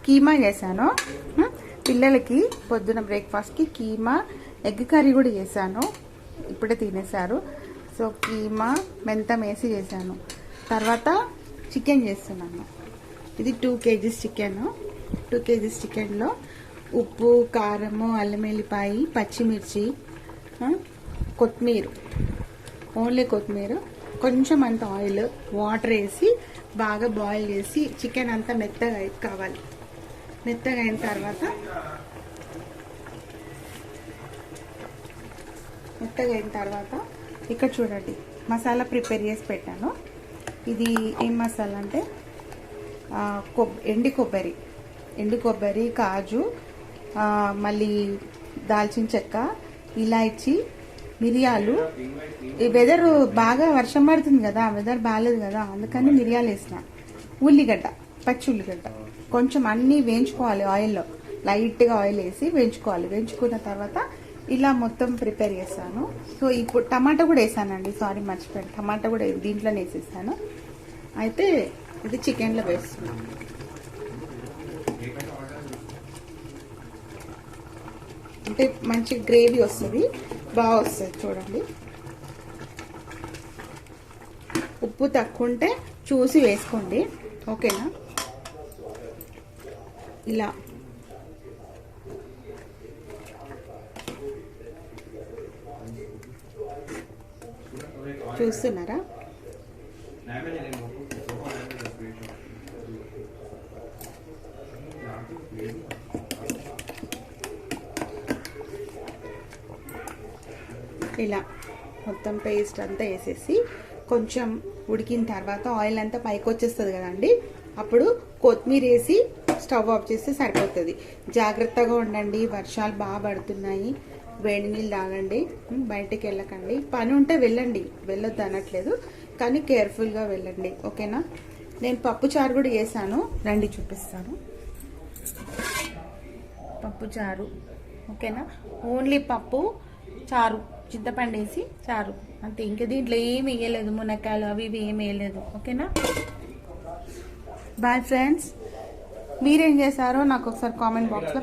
కీమా చేశాను. పిల్లలకి పొద్దున బ్రేక్ఫాస్ట్కి కీమా ఎగ్ కర్రీ కూడా చేశాను. ఇప్పుడే తినేశారు. సో కీమా మెంతం వేసి చేశాను. తర్వాత చికెన్ చేస్తున్నాను. ఇది 2 kgs చికెన్. 2 kgs చికెన్లో ఉప్పు, కారము, అల్లం వెల్లిపాయ, పచ్చిమిర్చి, కొత్తిమీర, ఓన్లీ కొత్తిమీర, కొంచెం అంత ఆయిల్, వాటర్ వేసి బాగా బాయిల్ చేసి చికెన్ అంతా మెత్తగా కావాలి. మెత్తగా అయిన తర్వాత ఇక్కడ చూడండి మసాలా ప్రిపేర్ చేసి పెట్టాను. ఇది ఏం మసాలా అంటే ఎండు కొబ్బరి, కాజు, మళ్ళీ దాల్చిన చెక్క, ఇలాచి, మిరియాలు. ఈ వెదర్ బాగా వర్షం పడుతుంది కదా, వెదర్ బాగాలేదు కదా, అందుకని మిరియాలు వేసిన. ఉల్లిగడ్డ, పచ్చి ఉల్లిగడ్డ కొంచెం అన్నీ వేయించుకోవాలి ఆయిల్లో. లైట్గా ఆయిల్ వేసి వేయించుకోవాలి. వేయించుకున్న తర్వాత ఇలా మొత్తం ప్రిపేర్ చేస్తాను. సో ఇప్పుడు టమాటా కూడా వేసానండి, సారీ మర్చిపోయాను. టమాటా కూడా దీంట్లోనే వేసేసాను. అయితే ఇది చికెన్లో వేస్తున్నాను. అంటే మంచి గ్రేవీ వస్తుంది, బాగా వస్తుంది. చూడండి, ఉప్పు తక్కువ ఉంటే చూసి వేసుకోండి, ఓకేనా. ఇలా చూస్తున్నారా? ఇలా మొత్తం పేస్ట్ అంతా వేసేసి కొంచెం ఉడికిన తర్వాత ఆయిల్ అంతా పైకి వచ్చేస్తుంది కదండి, అప్పుడు కొత్తిమీర వేసి స్టవ్ ఆఫ్ చేస్తే సరిపోతుంది. జాగ్రత్తగా ఉండండి, వర్షాలు బాగా పడుతున్నాయి. వేడి నీళ్ళు తాగండి, బయటికి వెళ్ళకండి. పని ఉంటే వెళ్ళండి, వెళ్ళొద్దు అనట్లేదు, కానీ కేర్ఫుల్గా వెళ్ళండి, ఓకేనా. నేను పప్పు చారు కూడా చేశాను, రండి చూపిస్తాను. పప్పు చారు, ఓకేనా. ఓన్లీ పప్పు చారు, చింతపండు వేసి చారు అంతే. ఇంకా దీంట్లో ఏమి వేయలేదు, మునక్కాయలు అవి ఇవి ఏమి వేయలేదు, ఓకేనా. Bye friends. మీరేం చేశారో నాకు ఒకసారి కామెంట్ బాక్స్లో